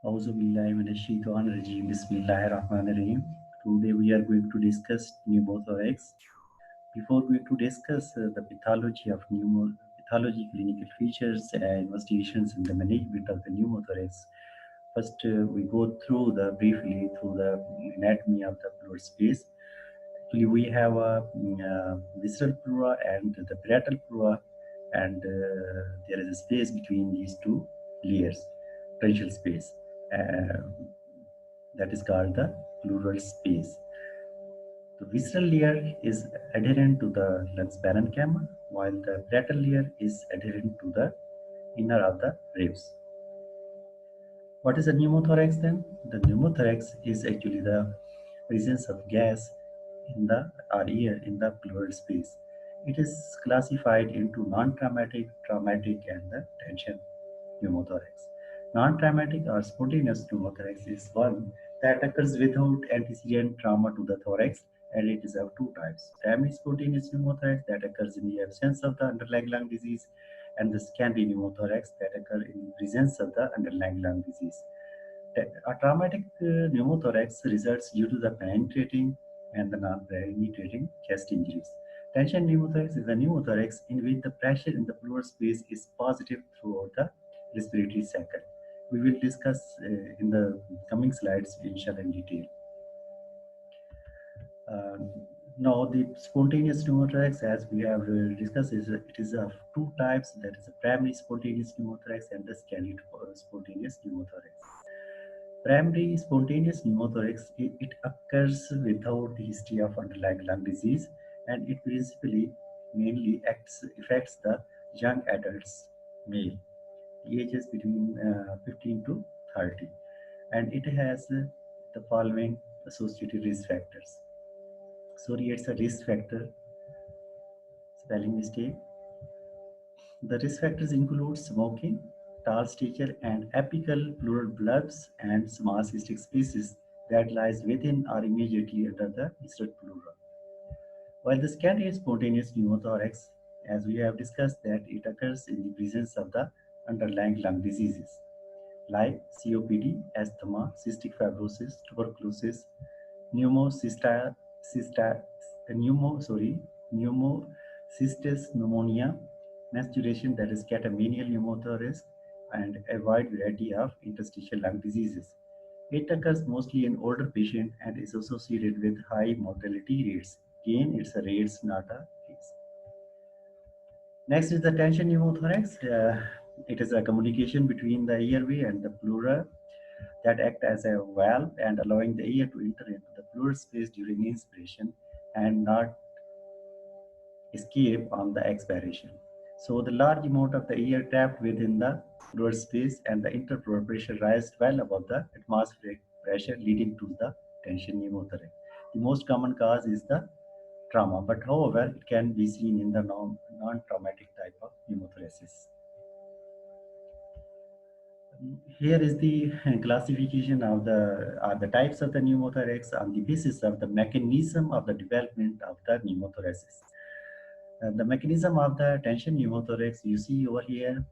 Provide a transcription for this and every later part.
Auzu billahi minash shaitanir rajim. Bismillahir rahmanir rahim. Today we are going to discuss pneumothorax. Before going to discuss the pathology of pathology, clinical features, and investigations in the management of the pneumothorax, first we go through the briefly through the anatomy of the pleural space. Actually, we have a visceral pleura and the parietal pleura, and there is a space between these two layers, potential space. Uh, that is called the pleural space. The visceral layer is adherent to the lens parenchyma, while the parietal layer is adherent to the inner of the ribs. What is a pneumothorax then? The pneumothorax is actually the presence of gas in the or air in the pleural space. It is classified into non-traumatic, traumatic, and the tension pneumothorax. Non-traumatic or spontaneous pneumothorax is one that occurs without antecedent trauma to the thorax, and it is of two types. Primary spontaneous pneumothorax that occurs in the absence of the underlying lung disease, and the secondary pneumothorax that occur in the presence of the underlying lung disease. A traumatic pneumothorax results due to the penetrating and the non-penetrating chest injuries. Tension pneumothorax is a pneumothorax in which the pressure in the pleural space is positive throughout the respiratory cycle. We will discuss in the coming slides, inshallah, in detail. Um, Now, the spontaneous pneumothorax, as we have discussed, it is of two types. That is a primary spontaneous pneumothorax and the secondary spontaneous pneumothorax. Primary spontaneous pneumothorax, it occurs without the history of underlying lung disease, and it principally mainly affects the young adults, male, the ages between 15 to 30, and it has the following associated risk factors. Sorry, it's a risk factor, spelling mistake. The risk factors include smoking, tall stature, and apical pleural bulbs and small cystic species that lies within or immediately under the visceral pleura. While the secondary spontaneous pneumothorax, as we have discussed, that it occurs in the presence of the underlying lung diseases like COPD, asthma, cystic fibrosis, tuberculosis, pneumocystis, cysta, pneumocystis pneumonia, masturbation, that is catamenial pneumothorax, and a wide variety of interstitial lung diseases. It occurs mostly in older patients and is associated with high mortality rates. Again, it's a rates, not a case. Next is the tension pneumothorax. It is a communication between the airway and the pleura that act as a valve and allowing the air to enter into the pleural space during inspiration and not escape on the expiration. So the large amount of the air trapped within the pleural space and the interpleural pressure rises well above the atmospheric pressure, leading to the tension pneumothorax. The most common cause is the trauma, but however, it can be seen in the non-traumatic type of pneumothorax. Here is the classification of the types of the pneumothorax on the basis of the mechanism of the development of the pneumothorax. The mechanism of the tension pneumothorax you see over here.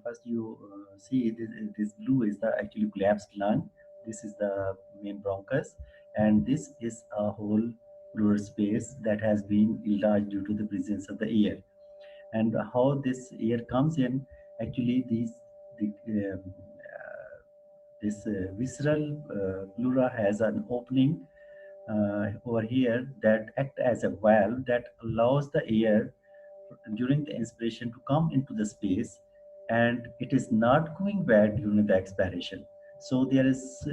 First, you see this blue is the actually collapsed lung. This is the main bronchus, and this is a whole pleural space that has been enlarged due to the presence of the air. And how this air comes in, actually, this visceral pleura has an opening over here that act as a valve that allows the air during the inspiration to come into the space, and it is not going back during the expiration. So there is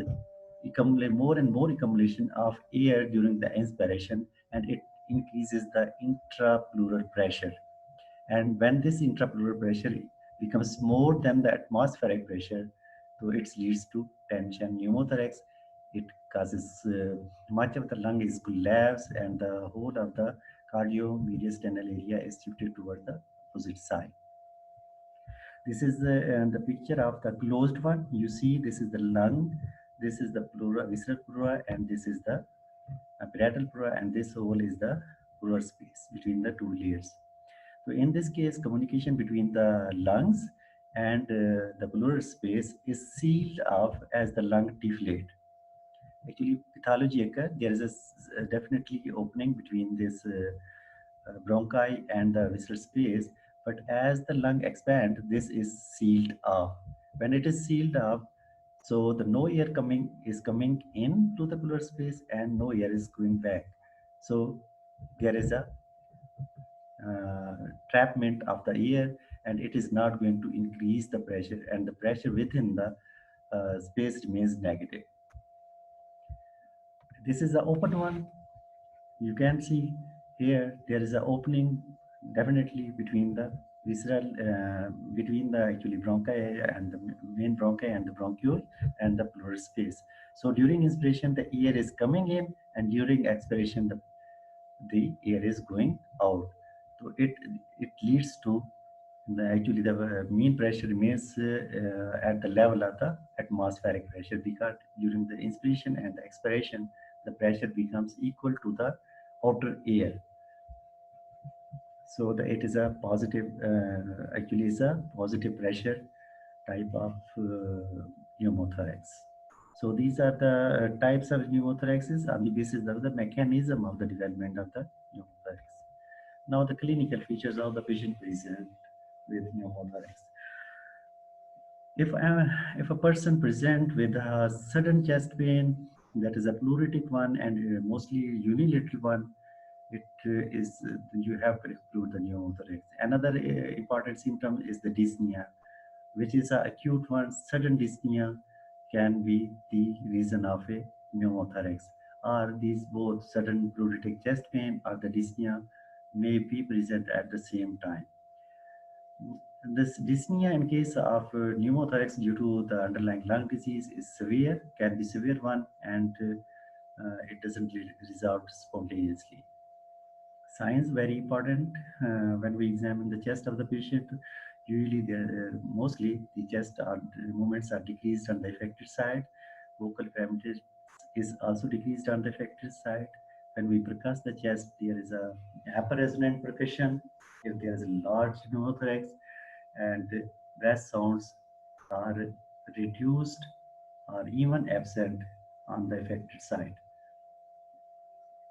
more and more accumulation of air during the inspiration, and it increases the intrapleural pressure. And when this intrapleural pressure becomes more than the atmospheric pressure, so it leads to tension pneumothorax. It causes much of the lung is collapsed, and the whole of the cardiomediastinal area is shifted toward the opposite side. This is the picture of the closed one. You see, this is the lung, this is the pleura, visceral pleura, and this is the parietal pleura, and this hole is the pleural space between the two layers. So in this case, communication between the lungs and the pleural space is sealed off as the lung deflate. Actually, pathology occur. There is a definitely opening between this bronchi and the visceral space, but as the lung expand, this is sealed off. When it is sealed off, so the no air coming into the pleural space and no air is going back. So there is a trapment of the air, and it is not going to increase the pressure, and the pressure within the space remains negative. This is the open one. You can see here there is an opening definitely between the visceral, between the actually bronchi and the main bronchi and the bronchiole and the pleural space. So during inspiration, the air is coming in, and during expiration, the air is going out. So it leads to actually the mean pressure remains at the level of the atmospheric pressure, because during the inspiration and the expiration, the pressure becomes equal to the outer air. So it is a positive, actually is a positive pressure type of pneumothorax. So these are the types of pneumothoraxes on the basis of the mechanism of the development of the pneumothorax. Now the clinical features of the patient present with pneumothorax. If a person present with a sudden chest pain, that is a pleuritic one and mostly unilateral one, it is you have to exclude the pneumothorax. Another important symptom is the dyspnea, which is an acute one. Sudden dyspnea can be the reason of a pneumothorax. Or these both sudden pleuritic chest pain or the dyspnea may be present at the same time. This dyspnea in case of pneumothorax due to the underlying lung disease is severe, can be severe one, and it doesn't resolve spontaneously. Signs very important when we examine the chest of the patient. Usually, mostly the chest movements are decreased on the affected side. Vocal parameters is also decreased on the affected side. When we percuss the chest, there is a upper resonant percussion. If there is a large pneumothorax, and breath sounds are reduced or even absent on the affected side.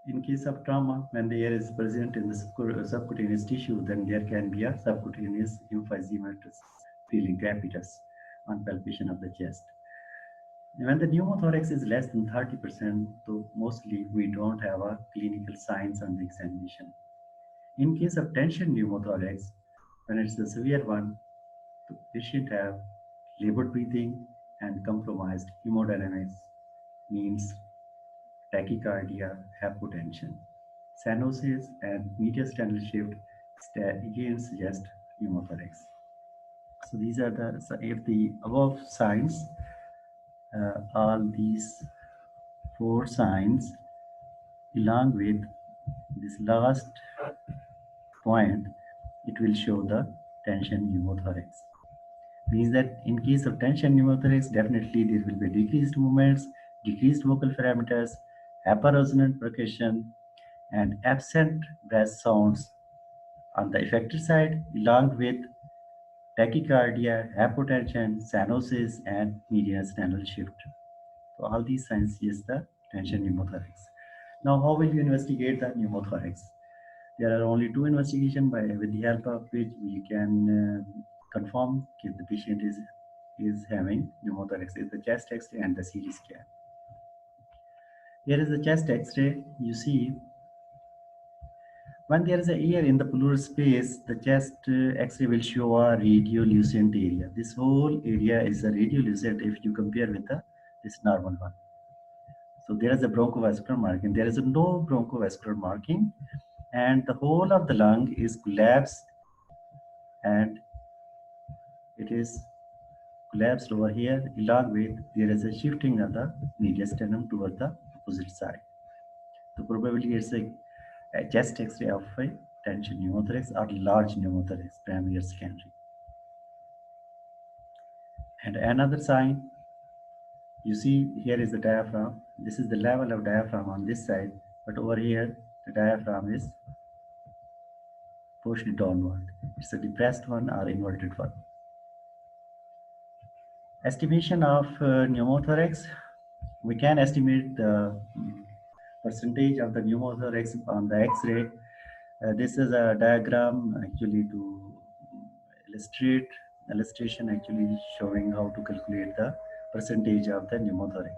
In case of trauma, when the air is present in the subcutaneous tissue, then there can be a subcutaneous emphysematous feeling, crepitus, on palpation of the chest. When the pneumothorax is less than 30%, so mostly we don't have a clinical signs on the examination. In case of tension pneumothorax, when it's a severe one, the patient have labored breathing and compromised hemodynamics, means tachycardia, hypotension. Cyanosis and mediastinal shift again suggest pneumothorax. So these are if the above signs, all these four signs, along with this last point, it will show the tension pneumothorax. Means that in case of tension pneumothorax, definitely there will be decreased movements, decreased vocal parameters, hyperresonant percussion, and absent breath sounds on the affected side, along with tachycardia, hypotension, cyanosis, and mediastinal shift. So all these signs is the tension pneumothorax. Now, how will you investigate the pneumothorax? There are only two investigations with the help of which we can confirm if the patient is having pneumothorax. Is the chest X-ray and the CT scan. Here is the chest X-ray. You see, when there is a air in the pleural space, the chest X-ray will show a radiolucent area. This whole area is a radiolucent if you compare with this normal one. So there is a bronchovascular marking. There is no bronchovascular marking, and the whole of the lung is collapsed, and it is collapsed over here. Along with there is a shifting of the mediastinum toward the opposite side. So probably it's a chest X-ray of a tension pneumothorax or large pneumothorax, primary or secondary. And another sign, you see here is the diaphragm. This is the level of diaphragm on this side, but over here the diaphragm is pushed downward. It's a depressed one or inverted one. Estimation of pneumothorax. We can estimate the percentage of the pneumothorax on the X-ray. This is a diagram actually to illustrate illustration actually showing how to calculate the percentage of the pneumothorax.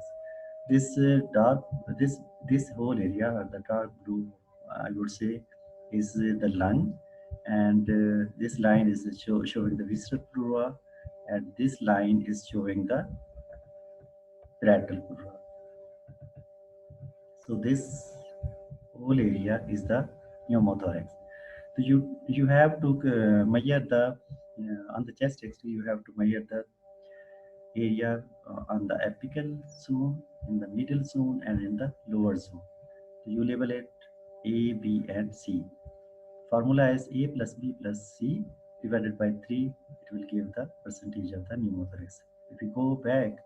This dark this whole area, the dark blue, I would say, is the lung, and this line is showing the visceral pleura, and this line is showing the parietal pleura. So this whole area is the pneumothorax. So you have to measure the on the chest X-ray. You have to measure the area on the apical zone, in the middle zone, and in the lower zone. So you label it A, B, and C. Formula is A plus B plus C divided by 3. It will give the percentage of the pneumothorax. If we go back,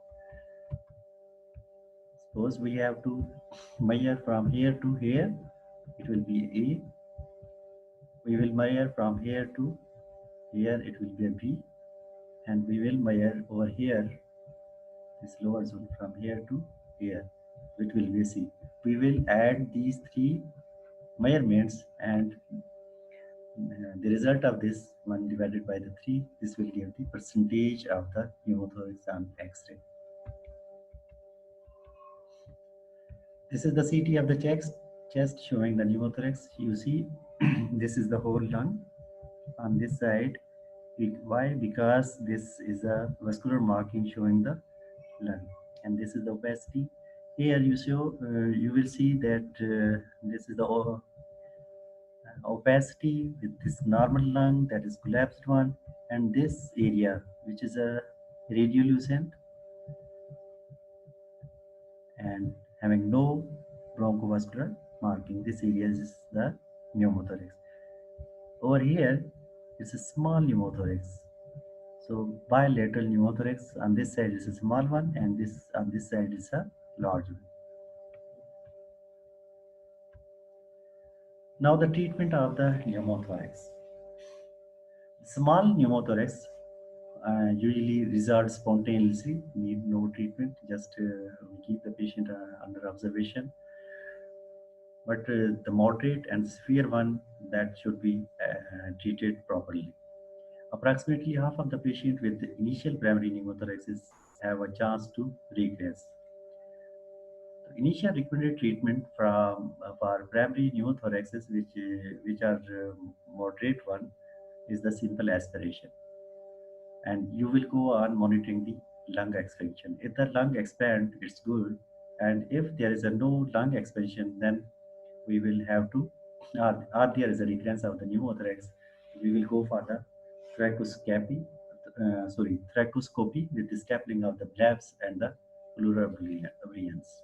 suppose we have to measure from here to here, it will be A. We will measure from here to here, it will be a B. And we will measure over here, this lower zone, from here to here, it will be C. We will add these three measurements, and the result of this 1 divided by the 3, this will give the percentage of the pneumothorax on X-ray. This is the CT of the chest showing the pneumothorax. You see, this is the whole lung on this side. Why? Because this is a vascular marking showing the lung, and this is the opacity. Here you will see that this is the opacity with this normal lung, that is collapsed one, and this area which is a radiolucent and having no bronchovascular marking. This area is the pneumothorax. Over here it's a small pneumothorax. So bilateral pneumothorax, on this side is a small one, and this on this side is a large one. Now the treatment of the pneumothorax. Small pneumothorax usually resolve spontaneously, need no treatment, just we keep the patient under observation. But the moderate and severe one, that should be treated properly. Approximately half of the patient with the initial primary pneumothorax have a chance to regress. The initial recommended treatment for primary pneumothoraxes, which are moderate one, is the simple aspiration, and you will go on monitoring the lung expansion. If the lung expand, it's good, and if there is a no lung expansion, then we will have to, or there is a recurrence of the pneumothorax, we will go for the thoracoscopy with the stapling of the flaps and the pleural aberrations.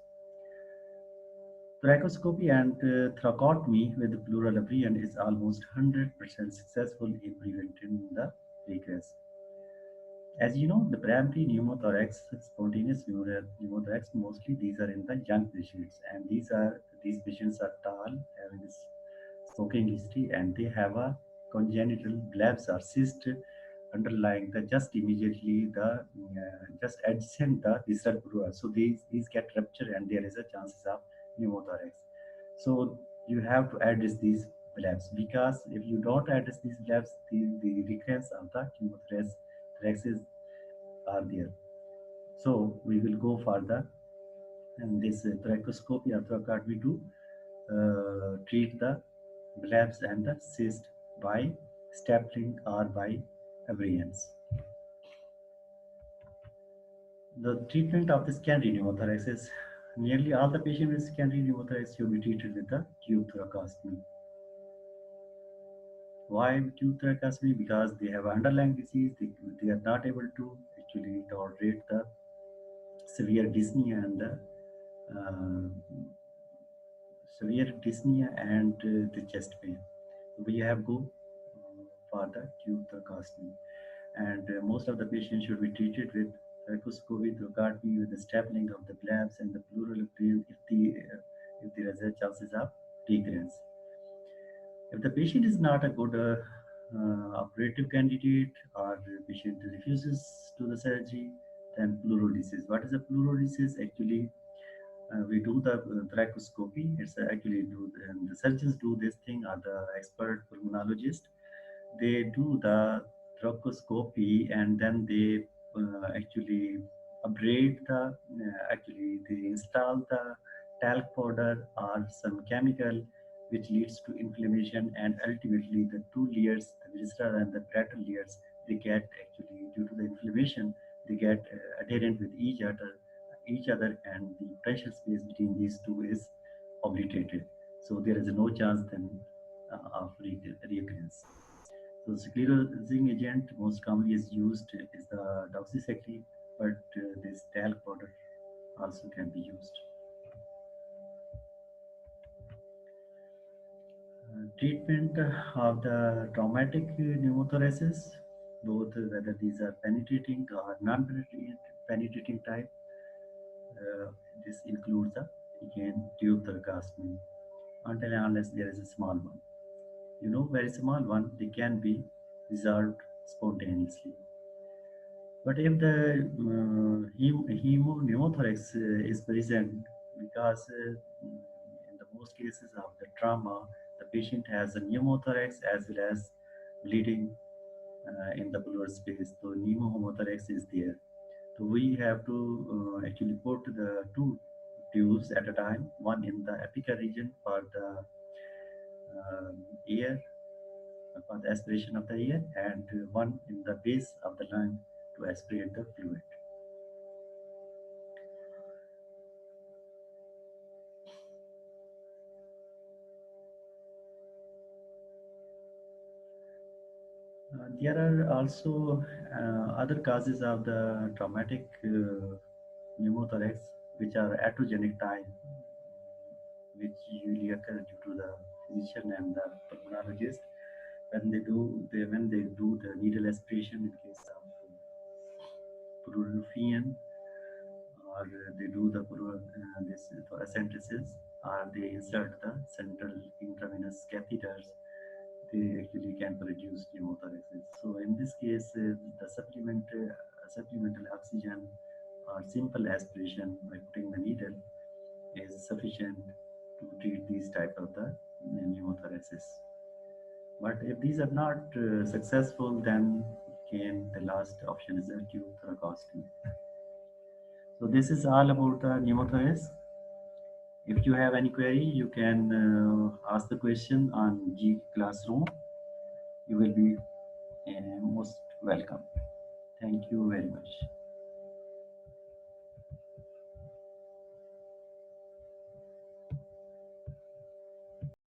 Thoracoscopy and thoracotomy with the pleural aberration is almost 100% successful in preventing the recurrence. As you know, the primary pneumothorax, spontaneous pneumothorax, mostly these are in the young patients, and these patients are tall, having this smoking history, and they have a congenital blebs or cyst underlying the just immediately the just adjacent the visceral pleura. So these get ruptured, and there is a chances of pneumothorax. So you have to address these blebs, because if you don't address these blebs, the recurrence of the pneumothorax are there. So we will go for the this thoracoscopy or thoracotomy to treat the blebs and the cyst by stapling or by aberrations. The treatment of the secondary pneumothorax is nearly all the patients with secondary pneumothorax should be treated with the tube thoracostomy. Why tube thoracostomy? Because they have underlying disease, they are not able to actually tolerate the severe dyspnea and the chest pain. We have go for the tube thoracostomy, and most of the patients should be treated with thoracoscopy, thoracotomy with the stapling of the blebs and the pleural aberration if there is a chances of recurrence. If the patient is not a good operative candidate, or the patient refuses to the surgery, Then pleurodesis. What is a pleurodesis? Actually, we do the thoracoscopy. It's actually the surgeons do this thing, or the expert pulmonologist. They do the thoracoscopy, and then they actually abrade the, actually they install the talc powder or some chemical which leads to inflammation, and ultimately the two layers, the visceral and the parietal layers, they get actually, due to the inflammation, they get adherent with each other, and the pressure space between these two is obliterated. So there is no chance then of recurrence. So sclerosing agent most commonly is used is the doxycycline, but this talc powder also can be used. Treatment of the traumatic pneumothoraces, both whether these are penetrating or non-penetrating type, this includes the, again, tube thoracostomy, until and unless there is a small one. Very small one, they can be resolved spontaneously. But if the pneumothorax is present, because in the most cases of the trauma, the patient has a pneumothorax as well as bleeding in the pleural space. So pneumohemothorax is there. So we have to actually put the two tubes at a time, one in the apical region for the air, for the aspiration of the air, and one in the base of the lung to aspirate the fluid. There are also other causes of the traumatic pneumothorax, which are iatrogenic type, which usually occur due to the physician and the pulmonologist when they do the needle aspiration in case of prurifian, or they do the this thoracentesis, or they insert the central intravenous catheters. They actually can produce pneumothorax. So in this case, the supplemental oxygen or simple aspiration by putting the needle is sufficient to treat these type of the pneumothoraces. But if these are not successful, then again the last option is the tube thoracostomy. So this is all about the pneumothorax. If you have any query, you can ask the question on G Classroom. You will be most welcome. Thank you very much.